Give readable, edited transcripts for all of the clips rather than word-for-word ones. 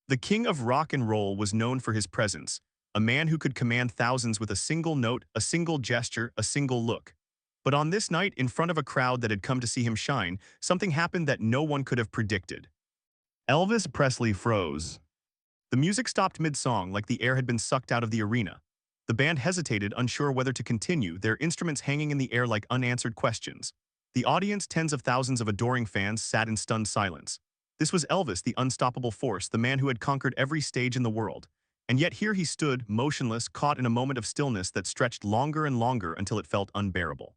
The king of rock and roll was known for his presence, a man who could command thousands with a single note, a single gesture, a single look. But on this night, in front of a crowd that had come to see him shine, something happened that no one could have predicted. Elvis Presley froze. The music stopped mid-song like the air had been sucked out of the arena. The band hesitated, unsure whether to continue, their instruments hanging in the air like unanswered questions. The audience, tens of thousands of adoring fans, sat in stunned silence. This was Elvis, the unstoppable force, the man who had conquered every stage in the world. And yet here he stood, motionless, caught in a moment of stillness that stretched longer and longer until it felt unbearable.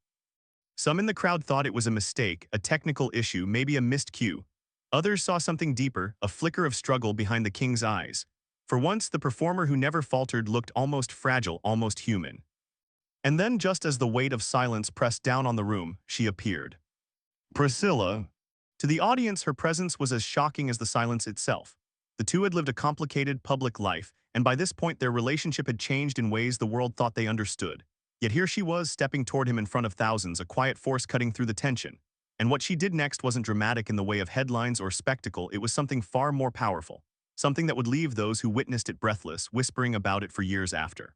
Some in the crowd thought it was a mistake, a technical issue, maybe a missed cue. Others saw something deeper, a flicker of struggle behind the king's eyes. For once, the performer who never faltered looked almost fragile, almost human. And then, just as the weight of silence pressed down on the room, she appeared. Priscilla. To the audience, her presence was as shocking as the silence itself. The two had lived a complicated public life, and by this point their relationship had changed in ways the world thought they understood. Yet here she was, stepping toward him in front of thousands, a quiet force cutting through the tension. And what she did next wasn't dramatic in the way of headlines or spectacle, it was something far more powerful. Something that would leave those who witnessed it breathless, whispering about it for years after.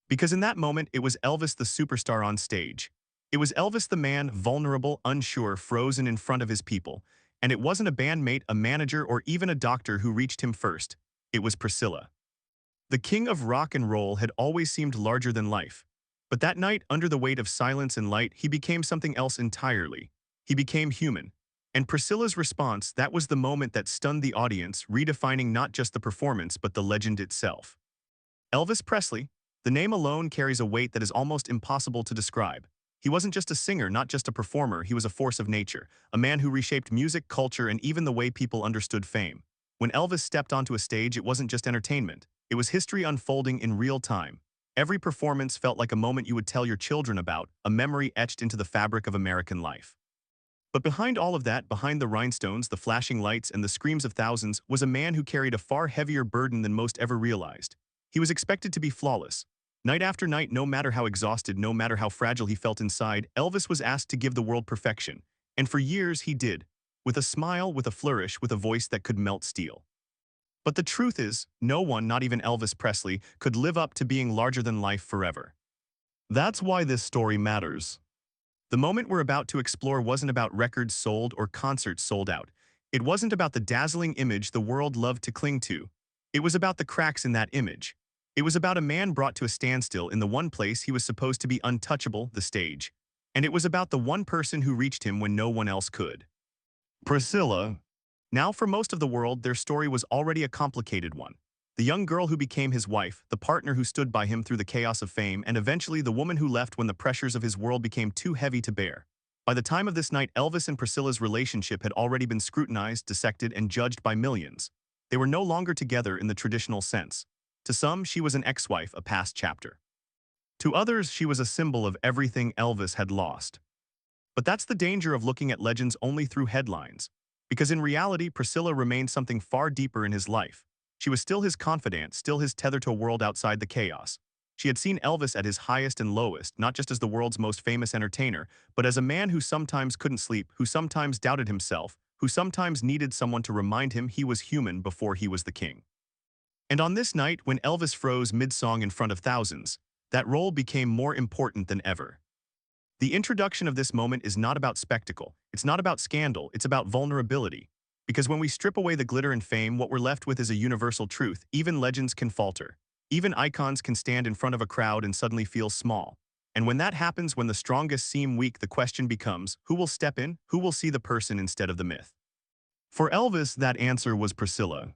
Because in that moment, it was Elvis the superstar on stage. It was Elvis the man, vulnerable, unsure, frozen in front of his people. And it wasn't a bandmate, a manager, or even a doctor who reached him first. It was Priscilla. The king of rock and roll had always seemed larger than life. But that night, under the weight of silence and light, he became something else entirely. He became human. And Priscilla's response, that was the moment that stunned the audience, redefining not just the performance but the legend itself. Elvis Presley, the name alone carries a weight that is almost impossible to describe. He wasn't just a singer, not just a performer, he was a force of nature, a man who reshaped music, culture, and even the way people understood fame. When Elvis stepped onto a stage, it wasn't just entertainment. It was history unfolding in real time. Every performance felt like a moment you would tell your children about, a memory etched into the fabric of American life. But behind all of that, behind the rhinestones, the flashing lights, and the screams of thousands, was a man who carried a far heavier burden than most ever realized. He was expected to be flawless. Night after night, no matter how exhausted, no matter how fragile he felt inside, Elvis was asked to give the world perfection. And for years he did. With a smile, with a flourish, with a voice that could melt steel. But the truth is, no one, not even Elvis Presley, could live up to being larger than life forever. That's why this story matters. The moment we're about to explore wasn't about records sold or concerts sold out. It wasn't about the dazzling image the world loved to cling to. It was about the cracks in that image. It was about a man brought to a standstill in the one place he was supposed to be untouchable, the stage. And it was about the one person who reached him when no one else could. Priscilla. Now, for most of the world, their story was already a complicated one. The young girl who became his wife, the partner who stood by him through the chaos of fame, and eventually the woman who left when the pressures of his world became too heavy to bear. By the time of this night, Elvis and Priscilla's relationship had already been scrutinized, dissected, and judged by millions. They were no longer together in the traditional sense. To some, she was an ex-wife, a past chapter. To others, she was a symbol of everything Elvis had lost. But that's the danger of looking at legends only through headlines. Because in reality, Priscilla remained something far deeper in his life. She was still his confidant, still his tether to a world outside the chaos. She had seen Elvis at his highest and lowest, not just as the world's most famous entertainer, but as a man who sometimes couldn't sleep, who sometimes doubted himself, who sometimes needed someone to remind him he was human before he was the king. And on this night, when Elvis froze mid-song in front of thousands, that role became more important than ever. The introduction of this moment is not about spectacle, it's not about scandal, it's about vulnerability. Because when we strip away the glitter and fame, what we're left with is a universal truth. Even legends can falter. Even icons can stand in front of a crowd and suddenly feel small. And when that happens, when the strongest seem weak, the question becomes, who will step in? Who will see the person instead of the myth? For Elvis, that answer was Priscilla.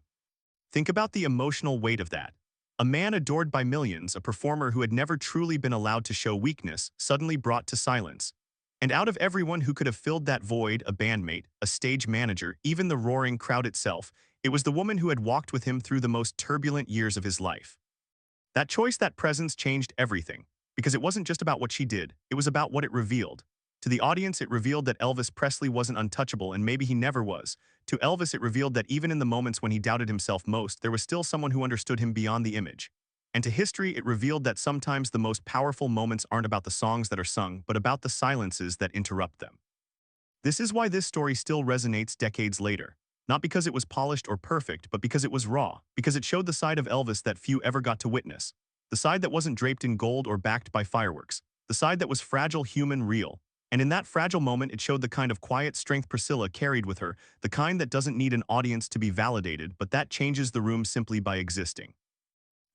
Think about the emotional weight of that. A man adored by millions, a performer who had never truly been allowed to show weakness, suddenly brought to silence. And out of everyone who could have filled that void, a bandmate, a stage manager, even the roaring crowd itself, it was the woman who had walked with him through the most turbulent years of his life. That choice, that presence changed everything. Because it wasn't just about what she did, it was about what it revealed. To the audience, it revealed that Elvis Presley wasn't untouchable, and maybe he never was. To Elvis, it revealed that even in the moments when he doubted himself most, there was still someone who understood him beyond the image. And to history, it revealed that sometimes the most powerful moments aren't about the songs that are sung, but about the silences that interrupt them. This is why this story still resonates decades later. Not because it was polished or perfect, but because it was raw, because it showed the side of Elvis that few ever got to witness. The side that wasn't draped in gold or backed by fireworks. The side that was fragile, human, real. And in that fragile moment, it showed the kind of quiet strength Priscilla carried with her, the kind that doesn't need an audience to be validated, but that changes the room simply by existing.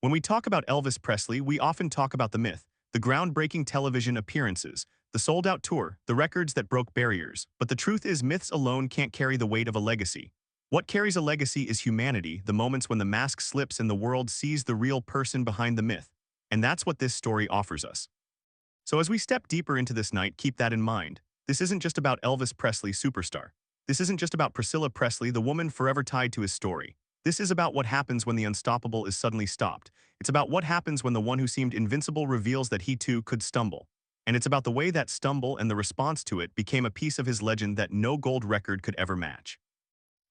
When we talk about Elvis Presley, we often talk about the myth, the groundbreaking television appearances, the sold-out tour, the records that broke barriers. But the truth is, myths alone can't carry the weight of a legacy. What carries a legacy is humanity, the moments when the mask slips and the world sees the real person behind the myth. And that's what this story offers us. So as we step deeper into this night, keep that in mind. This isn't just about Elvis Presley, superstar. This isn't just about Priscilla Presley, the woman forever tied to his story. This is about what happens when the unstoppable is suddenly stopped. It's about what happens when the one who seemed invincible reveals that he too could stumble. And it's about the way that stumble and the response to it became a piece of his legend that no gold record could ever match.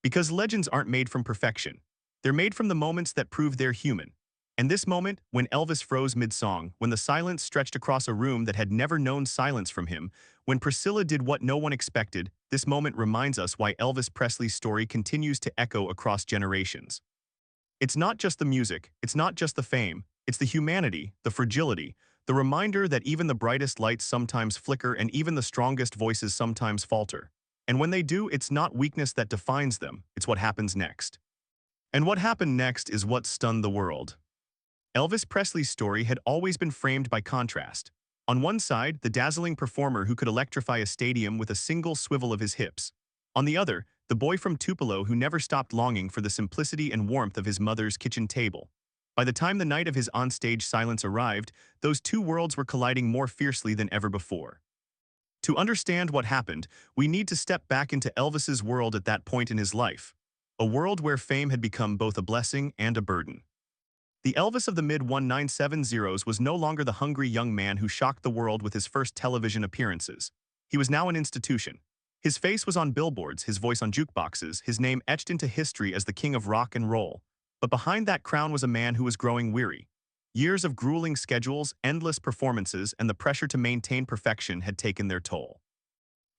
Because legends aren't made from perfection. They're made from the moments that prove they're human. And this moment, when Elvis froze mid-song, when the silence stretched across a room that had never known silence from him, when Priscilla did what no one expected, this moment reminds us why Elvis Presley's story continues to echo across generations. It's not just the music, it's not just the fame, it's the humanity, the fragility, the reminder that even the brightest lights sometimes flicker and even the strongest voices sometimes falter. And when they do, it's not weakness that defines them, it's what happens next. And what happened next is what stunned the world. Elvis Presley's story had always been framed by contrast. On one side, the dazzling performer who could electrify a stadium with a single swivel of his hips. On the other, the boy from Tupelo who never stopped longing for the simplicity and warmth of his mother's kitchen table. By the time the night of his onstage silence arrived, those two worlds were colliding more fiercely than ever before. To understand what happened, we need to step back into Elvis's world at that point in his life. A world where fame had become both a blessing and a burden. The Elvis of the mid-1970s was no longer the hungry young man who shocked the world with his first television appearances. He was now an institution. His face was on billboards, his voice on jukeboxes, his name etched into history as the king of rock and roll. But behind that crown was a man who was growing weary. Years of grueling schedules, endless performances, and the pressure to maintain perfection had taken their toll.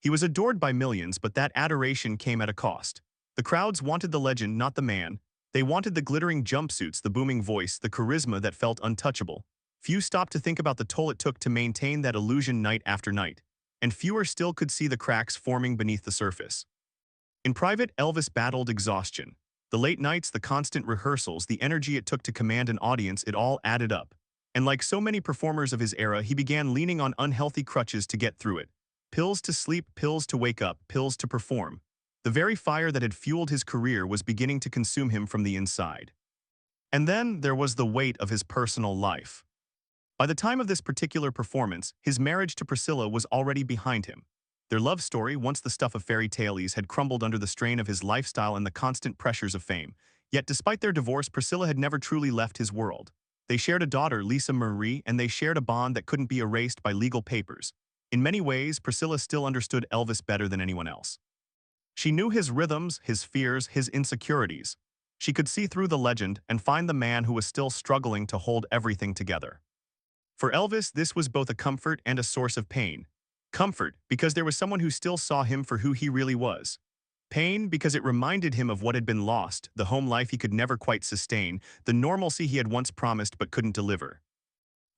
He was adored by millions, but that adoration came at a cost. The crowds wanted the legend, not the man. They wanted the glittering jumpsuits, the booming voice, the charisma that felt untouchable. Few stopped to think about the toll it took to maintain that illusion night after night. And fewer still could see the cracks forming beneath the surface. In private, Elvis battled exhaustion. The late nights, the constant rehearsals, the energy it took to command an audience, it all added up. And like so many performers of his era, he began leaning on unhealthy crutches to get through it. Pills to sleep, pills to wake up, pills to perform. The very fire that had fueled his career was beginning to consume him from the inside. And then there was the weight of his personal life. By the time of this particular performance, his marriage to Priscilla was already behind him. Their love story, once the stuff of fairy tales, had crumbled under the strain of his lifestyle and the constant pressures of fame. Yet despite their divorce, Priscilla had never truly left his world. They shared a daughter, Lisa Marie, and they shared a bond that couldn't be erased by legal papers. In many ways, Priscilla still understood Elvis better than anyone else. She knew his rhythms, his fears, his insecurities. She could see through the legend and find the man who was still struggling to hold everything together. For Elvis, this was both a comfort and a source of pain. Comfort, because there was someone who still saw him for who he really was. Pain, because it reminded him of what had been lost, the home life he could never quite sustain, the normalcy he had once promised but couldn't deliver.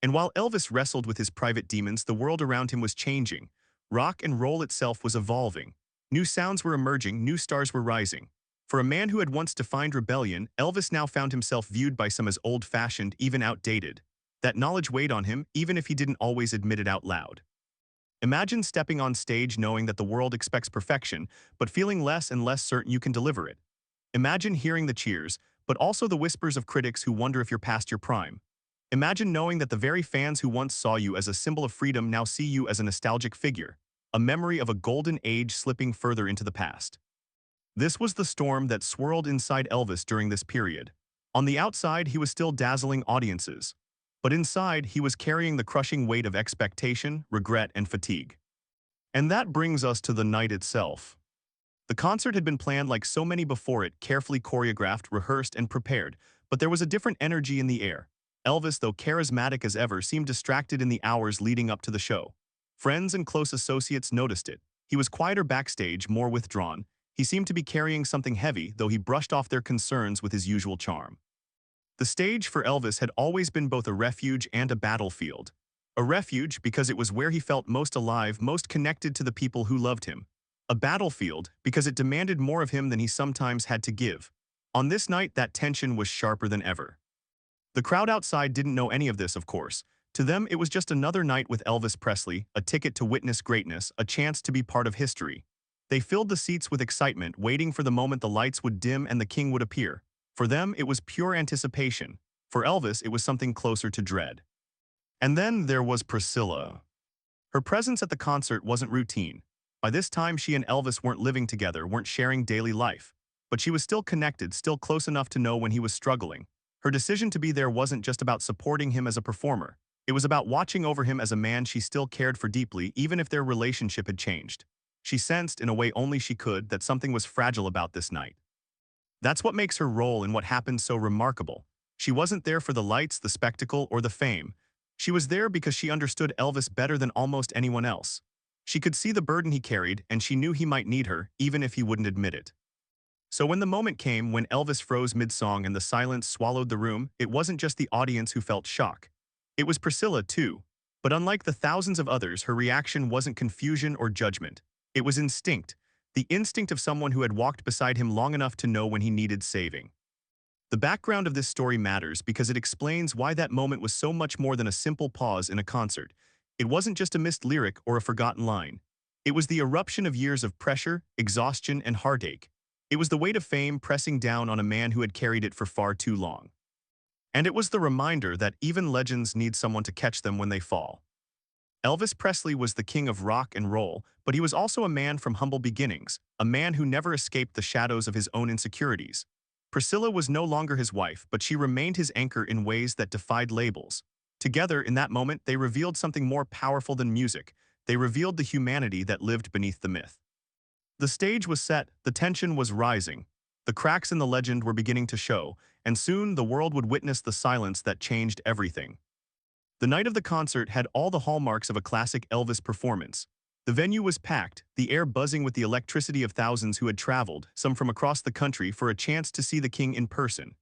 And while Elvis wrestled with his private demons, the world around him was changing. Rock and roll itself was evolving. New sounds were emerging, new stars were rising. For a man who had once defined rebellion, Elvis now found himself viewed by some as old-fashioned, even outdated. That knowledge weighed on him, even if he didn't always admit it out loud. Imagine stepping on stage knowing that the world expects perfection, but feeling less and less certain you can deliver it. Imagine hearing the cheers, but also the whispers of critics who wonder if you're past your prime. Imagine knowing that the very fans who once saw you as a symbol of freedom now see you as a nostalgic figure, a memory of a golden age slipping further into the past. This was the storm that swirled inside Elvis during this period. On the outside, he was still dazzling audiences. But inside, he was carrying the crushing weight of expectation, regret, and fatigue. And that brings us to the night itself. The concert had been planned like so many before it, carefully choreographed, rehearsed, and prepared, but there was a different energy in the air. Elvis, though charismatic as ever, seemed distracted in the hours leading up to the show. Friends and close associates noticed it. He was quieter backstage, more withdrawn. He seemed to be carrying something heavy, though he brushed off their concerns with his usual charm. The stage for Elvis had always been both a refuge and a battlefield. A refuge because it was where he felt most alive, most connected to the people who loved him. A battlefield because it demanded more of him than he sometimes had to give. On this night, that tension was sharper than ever. The crowd outside didn't know any of this, of course. To them, it was just another night with Elvis Presley, a ticket to witness greatness, a chance to be part of history. They filled the seats with excitement, waiting for the moment the lights would dim and the king would appear. For them, it was pure anticipation. For Elvis, it was something closer to dread. And then there was Priscilla. Her presence at the concert wasn't routine. By this time, she and Elvis weren't living together, weren't sharing daily life. But she was still connected, still close enough to know when he was struggling. Her decision to be there wasn't just about supporting him as a performer. It was about watching over him as a man she still cared for deeply, even if their relationship had changed. She sensed, in a way only she could, that something was fragile about this night. That's what makes her role in what happened so remarkable. She wasn't there for the lights, the spectacle, or the fame. She was there because she understood Elvis better than almost anyone else. She could see the burden he carried, and she knew he might need her, even if he wouldn't admit it. So when the moment came when Elvis froze mid-song and the silence swallowed the room, it wasn't just the audience who felt shock. It was Priscilla, too. But unlike the thousands of others, her reaction wasn't confusion or judgment. It was instinct, the instinct of someone who had walked beside him long enough to know when he needed saving. The background of this story matters because it explains why that moment was so much more than a simple pause in a concert. It wasn't just a missed lyric or a forgotten line. It was the eruption of years of pressure, exhaustion, and heartache. It was the weight of fame pressing down on a man who had carried it for far too long. And it was the reminder that even legends need someone to catch them when they fall. Elvis Presley was the king of rock and roll, but he was also a man from humble beginnings, a man who never escaped the shadows of his own insecurities. Priscilla was no longer his wife, but she remained his anchor in ways that defied labels. Together, in that moment, they revealed something more powerful than music. They revealed the humanity that lived beneath the myth. The stage was set, the tension was rising. The cracks in the legend were beginning to show, and soon the world would witness the silence that changed everything. The night of the concert had all the hallmarks of a classic Elvis performance. The venue was packed, the air buzzing with the electricity of thousands who had traveled, some from across the country, for a chance to see the king in person.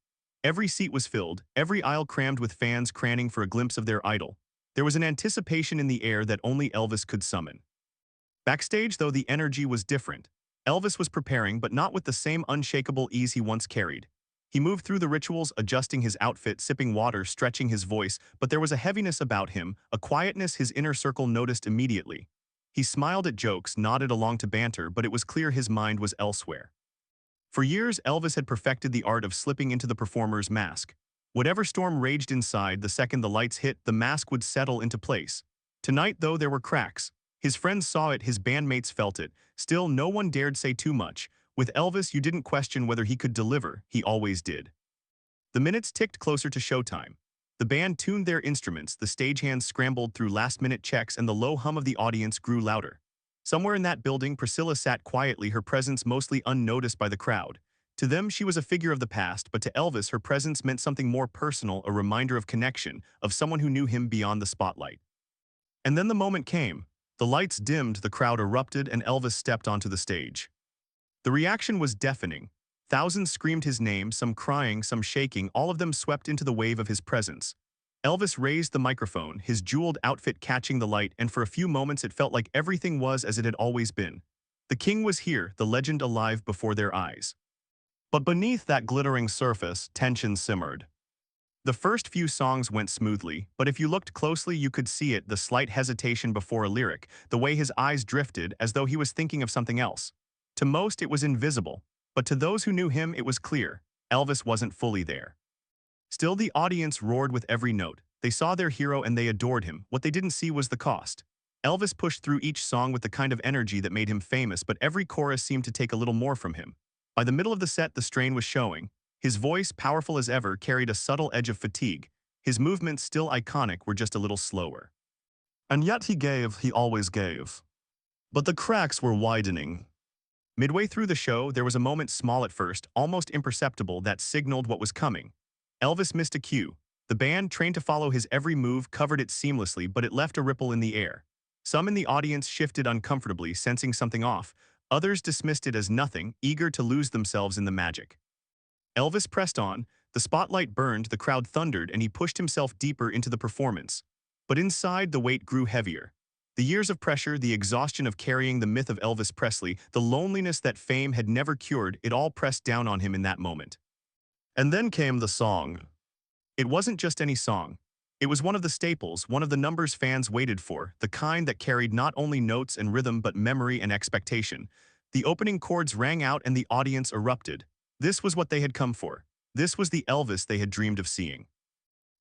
Every seat was filled, every aisle crammed with fans craning for a glimpse of their idol. There was an anticipation in the air that only Elvis could summon. Backstage, though, the energy was different. Elvis was preparing, but not with the same unshakable ease he once carried. He moved through the rituals, adjusting his outfit, sipping water, stretching his voice, but there was a heaviness about him, a quietness his inner circle noticed immediately. He smiled at jokes, nodded along to banter, but it was clear his mind was elsewhere. For years, Elvis had perfected the art of slipping into the performer's mask. Whatever storm raged inside, the second the lights hit, the mask would settle into place. Tonight, though, there were cracks. His friends saw it, his bandmates felt it. Still, no one dared say too much. With Elvis, you didn't question whether he could deliver. He always did. The minutes ticked closer to showtime. The band tuned their instruments, the stagehands scrambled through last-minute checks, and the low hum of the audience grew louder. Somewhere in that building, Priscilla sat quietly, her presence mostly unnoticed by the crowd. To them, she was a figure of the past, but to Elvis, her presence meant something more personal, a reminder of connection, of someone who knew him beyond the spotlight. And then the moment came. The lights dimmed, the crowd erupted, and Elvis stepped onto the stage. The reaction was deafening. Thousands screamed his name, some crying, some shaking, all of them swept into the wave of his presence. Elvis raised the microphone, his jeweled outfit catching the light, and for a few moments it felt like everything was as it had always been. The king was here, the legend alive before their eyes. But beneath that glittering surface, tension simmered. The first few songs went smoothly, but if you looked closely you could see it, the slight hesitation before a lyric, the way his eyes drifted as though he was thinking of something else. To most it was invisible, but to those who knew him it was clear. Elvis wasn't fully there. Still, the audience roared with every note. They saw their hero and they adored him. What they didn't see was the cost. Elvis pushed through each song with the kind of energy that made him famous, but every chorus seemed to take a little more from him. By the middle of the set, the strain was showing. His voice, powerful as ever, carried a subtle edge of fatigue. His movements, still iconic, were just a little slower. And yet he always gave. But the cracks were widening. Midway through the show, there was a moment, small at first, almost imperceptible, that signaled what was coming. Elvis missed a cue. The band, trained to follow his every move, covered it seamlessly, but it left a ripple in the air. Some in the audience shifted uncomfortably, sensing something off. Others dismissed it as nothing, eager to lose themselves in the magic. Elvis pressed on, the spotlight burned, the crowd thundered, and he pushed himself deeper into the performance. But inside, the weight grew heavier. The years of pressure, the exhaustion of carrying the myth of Elvis Presley, the loneliness that fame had never cured, it all pressed down on him in that moment. And then came the song. It wasn't just any song. It was one of the staples, one of the numbers fans waited for, the kind that carried not only notes and rhythm but memory and expectation. The opening chords rang out and the audience erupted. This was what they had come for. This was the Elvis they had dreamed of seeing.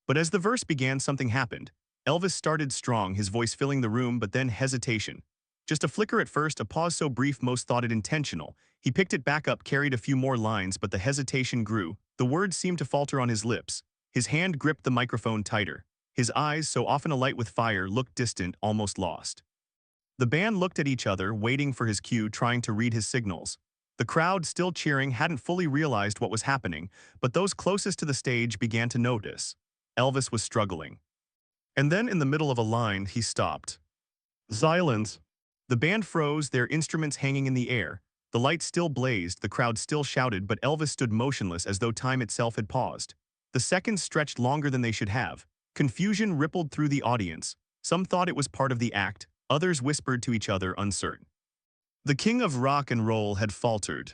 But as the verse began, something happened. Elvis started strong, his voice filling the room, but then hesitation. Just a flicker at first, a pause so brief most thought it intentional. He picked it back up, carried a few more lines, but the hesitation grew. The words seemed to falter on his lips. His hand gripped the microphone tighter. His eyes, so often alight with fire, looked distant, almost lost. The band looked at each other, waiting for his cue, trying to read his signals. The crowd, still cheering, hadn't fully realized what was happening, but those closest to the stage began to notice. Elvis was struggling. And then, in the middle of a line, he stopped. Silence. The band froze, their instruments hanging in the air. The lights still blazed, the crowd still shouted, but Elvis stood motionless as though time itself had paused. The seconds stretched longer than they should have. Confusion rippled through the audience. Some thought it was part of the act, others whispered to each other, uncertain. The king of rock and roll had faltered.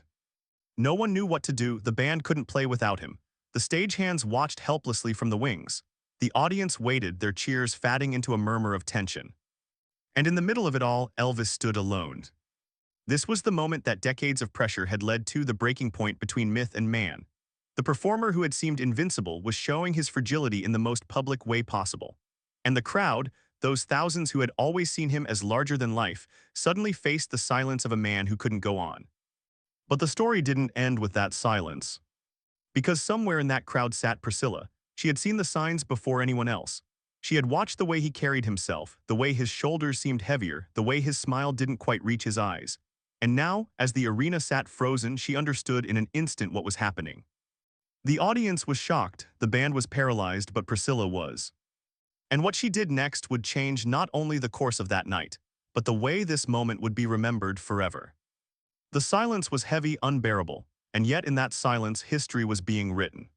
No one knew what to do, the band couldn't play without him. The stagehands watched helplessly from the wings. The audience waited, their cheers fatting into a murmur of tension. And in the middle of it all, Elvis stood alone. This was the moment that decades of pressure had led to, the breaking point between myth and man. The performer who had seemed invincible was showing his fragility in the most public way possible. And the crowd, those thousands who had always seen him as larger than life, suddenly faced the silence of a man who couldn't go on. But the story didn't end with that silence. Because somewhere in that crowd sat Priscilla. She had seen the signs before anyone else. She had watched the way he carried himself, the way his shoulders seemed heavier, the way his smile didn't quite reach his eyes. And now, as the arena sat frozen, she understood in an instant what was happening. The audience was shocked, the band was paralyzed, but Priscilla was. And what she did next would change not only the course of that night, but the way this moment would be remembered forever. The silence was heavy, unbearable, and yet in that silence, history was being written.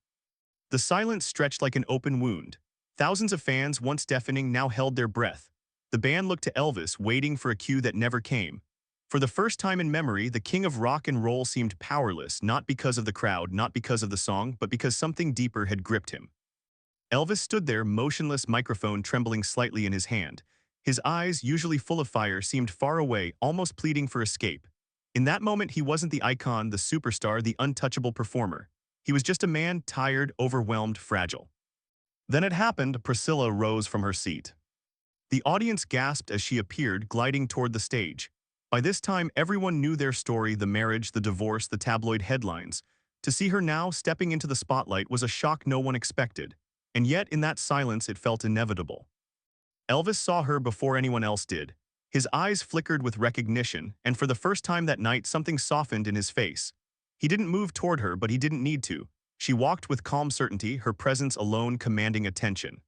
The silence stretched like an open wound. Thousands of fans, once deafening, now held their breath. The band looked to Elvis, waiting for a cue that never came. For the first time in memory, the king of rock and roll seemed powerless, not because of the crowd, not because of the song, but because something deeper had gripped him. Elvis stood there, motionless, microphone trembling slightly in his hand. His eyes, usually full of fire, seemed far away, almost pleading for escape. In that moment, he wasn't the icon, the superstar, the untouchable performer. He was just a man, tired, overwhelmed, fragile. Then it happened. Priscilla rose from her seat. The audience gasped as she appeared, gliding toward the stage. By this time, everyone knew their story, the marriage, the divorce, the tabloid headlines. To see her now stepping into the spotlight was a shock no one expected. And yet, in that silence, it felt inevitable. Elvis saw her before anyone else did. His eyes flickered with recognition, and for the first time that night, something softened in his face. He didn't move toward her, but he didn't need to. She walked with calm certainty, her presence alone commanding attention.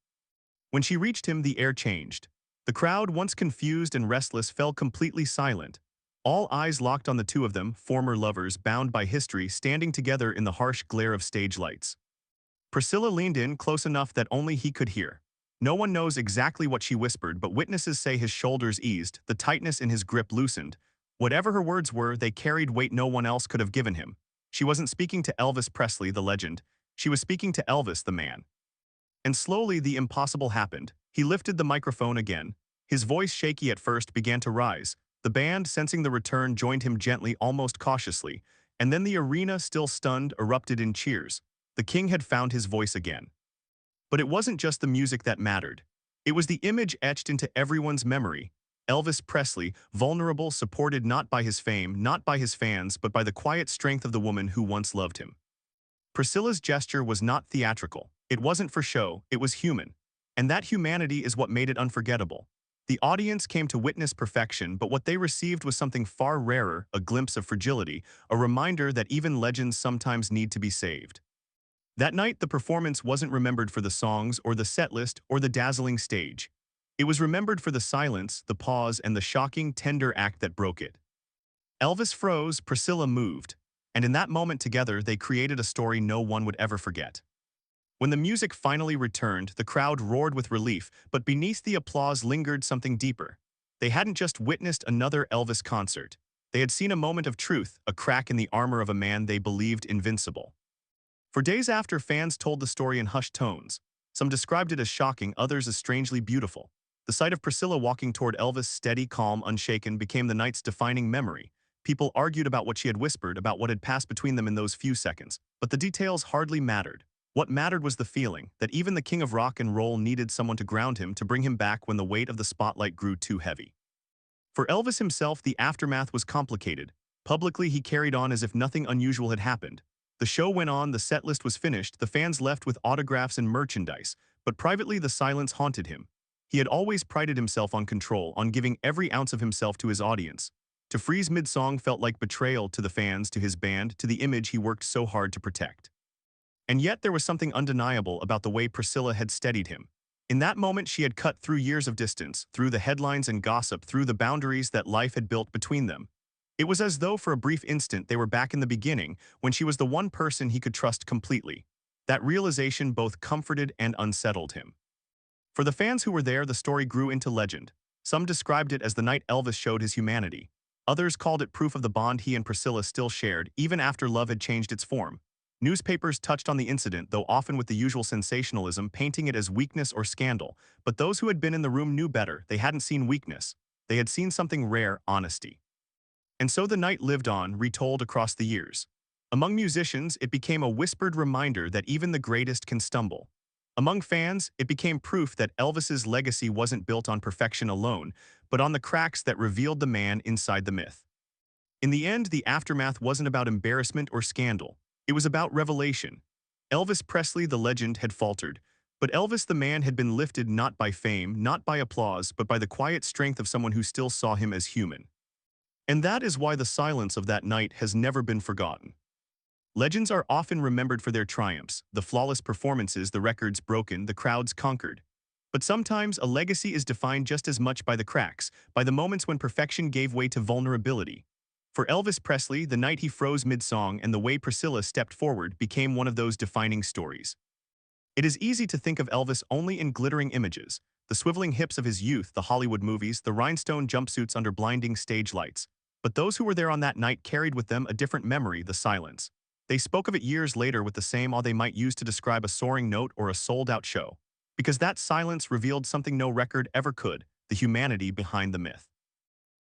When she reached him, the air changed. The crowd, once confused and restless, fell completely silent. All eyes locked on the two of them, former lovers, bound by history, standing together in the harsh glare of stage lights. Priscilla leaned in, close enough that only he could hear. No one knows exactly what she whispered, but witnesses say his shoulders eased, the tightness in his grip loosened. Whatever her words were, they carried weight no one else could have given him. She wasn't speaking to Elvis Presley, the legend. She was speaking to Elvis, the man. And slowly, the impossible happened. He lifted the microphone again. His voice, shaky at first, began to rise. The band, sensing the return, joined him gently, almost cautiously. And then the arena, still stunned, erupted in cheers. The king had found his voice again. But it wasn't just the music that mattered. It was the image etched into everyone's memory. Elvis Presley, vulnerable, supported not by his fame, not by his fans, but by the quiet strength of the woman who once loved him. Priscilla's gesture was not theatrical. It wasn't for show, it was human. And that humanity is what made it unforgettable. The audience came to witness perfection, but what they received was something far rarer, a glimpse of fragility, a reminder that even legends sometimes need to be saved. That night, the performance wasn't remembered for the songs or the setlist or the dazzling stage. It was remembered for the silence, the pause, and the shocking, tender act that broke it. Elvis froze, Priscilla moved, and in that moment together they created a story no one would ever forget. When the music finally returned, the crowd roared with relief, but beneath the applause lingered something deeper. They hadn't just witnessed another Elvis concert. They had seen a moment of truth, a crack in the armor of a man they believed invincible. For days after, fans told the story in hushed tones. Some described it as shocking, others as strangely beautiful. The sight of Priscilla walking toward Elvis, steady, calm, unshaken, became the night's defining memory. People argued about what she had whispered, about what had passed between them in those few seconds. But the details hardly mattered. What mattered was the feeling that even the king of rock and roll needed someone to ground him, to bring him back when the weight of the spotlight grew too heavy. For Elvis himself, the aftermath was complicated. Publicly, he carried on as if nothing unusual had happened. The show went on, the set list was finished, the fans left with autographs and merchandise, but privately the silence haunted him. He had always prided himself on control, on giving every ounce of himself to his audience. To freeze mid-song felt like betrayal to the fans, to his band, to the image he worked so hard to protect. And yet there was something undeniable about the way Priscilla had steadied him. In that moment, she had cut through years of distance, through the headlines and gossip, through the boundaries that life had built between them. It was as though for a brief instant they were back in the beginning, when she was the one person he could trust completely. That realization both comforted and unsettled him. For the fans who were there, the story grew into legend. Some described it as the night Elvis showed his humanity. Others called it proof of the bond he and Priscilla still shared, even after love had changed its form. Newspapers touched on the incident, though often with the usual sensationalism, painting it as weakness or scandal. But those who had been in the room knew better. They hadn't seen weakness. They had seen something rare: honesty. And so the night lived on, retold across the years. Among musicians, it became a whispered reminder that even the greatest can stumble. Among fans, it became proof that Elvis's legacy wasn't built on perfection alone, but on the cracks that revealed the man inside the myth. In the end, the aftermath wasn't about embarrassment or scandal. It was about revelation. Elvis Presley, the legend, had faltered, but Elvis the man had been lifted not by fame, not by applause, but by the quiet strength of someone who still saw him as human. And that is why the silence of that night has never been forgotten. Legends are often remembered for their triumphs, the flawless performances, the records broken, the crowds conquered. But sometimes a legacy is defined just as much by the cracks, by the moments when perfection gave way to vulnerability. For Elvis Presley, the night he froze mid-song and the way Priscilla stepped forward became one of those defining stories. It is easy to think of Elvis only in glittering images, the swiveling hips of his youth, the Hollywood movies, the rhinestone jumpsuits under blinding stage lights. But those who were there on that night carried with them a different memory: the silence. They spoke of it years later with the same awe they might use to describe a soaring note or a sold-out show. Because that silence revealed something no record ever could: the humanity behind the myth.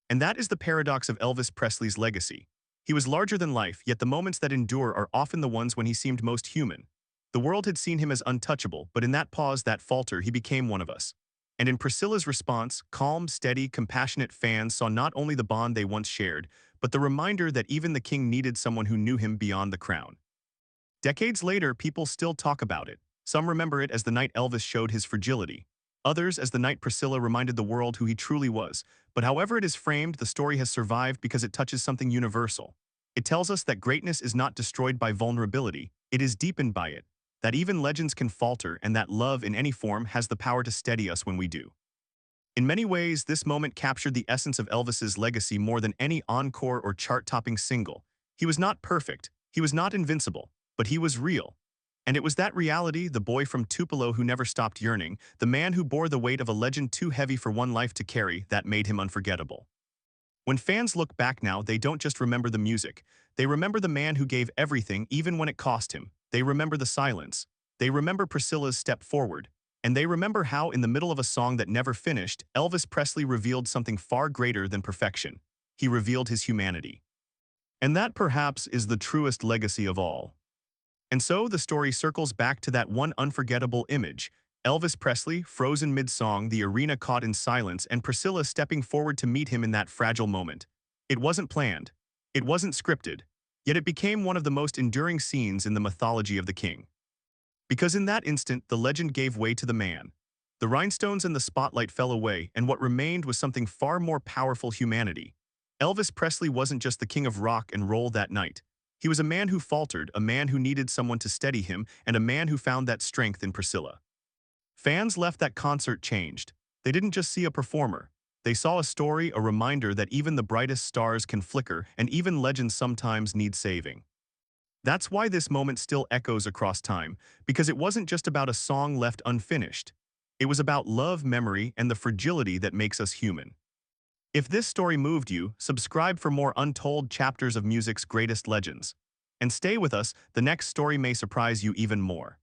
And that is the paradox of Elvis Presley's legacy. He was larger than life, yet the moments that endure are often the ones when he seemed most human. The world had seen him as untouchable, but in that pause, that falter, he became one of us. And in Priscilla's response, calm, steady, compassionate fans saw not only the bond they once shared, but the reminder that even the king needed someone who knew him beyond the crown. Decades later, people still talk about it. Some remember it as the night Elvis showed his fragility. Others as the night Priscilla reminded the world who he truly was. But however it is framed, the story has survived because it touches something universal. It tells us that greatness is not destroyed by vulnerability, it is deepened by it. That even legends can falter, and that love in any form has the power to steady us when we do. In many ways, this moment captured the essence of Elvis's legacy more than any encore or chart-topping single. He was not perfect, he was not invincible, but he was real. And it was that reality, the boy from Tupelo who never stopped yearning, the man who bore the weight of a legend too heavy for one life to carry, that made him unforgettable. When fans look back now, they don't just remember the music. They remember the man who gave everything, even when it cost him. They remember the silence. They remember Priscilla's step forward. And they remember how, in the middle of a song that never finished, Elvis Presley revealed something far greater than perfection. He revealed his humanity. And that, perhaps, is the truest legacy of all. And so the story circles back to that one unforgettable image: Elvis Presley, frozen mid-song, the arena caught in silence, and Priscilla stepping forward to meet him in that fragile moment. It wasn't planned. It wasn't scripted. Yet it became one of the most enduring scenes in the mythology of the king. Because in that instant, the legend gave way to the man. The rhinestones and the spotlight fell away, and what remained was something far more powerful: humanity. Elvis Presley wasn't just the king of rock and roll that night. He was a man who faltered, a man who needed someone to steady him, and a man who found that strength in Priscilla. Fans left that concert changed. They didn't just see a performer. They saw a story, a reminder that even the brightest stars can flicker and even legends sometimes need saving. That's why this moment still echoes across time, because it wasn't just about a song left unfinished. It was about love, memory, and the fragility that makes us human. If this story moved you, subscribe for more untold chapters of music's greatest legends. And stay with us, the next story may surprise you even more.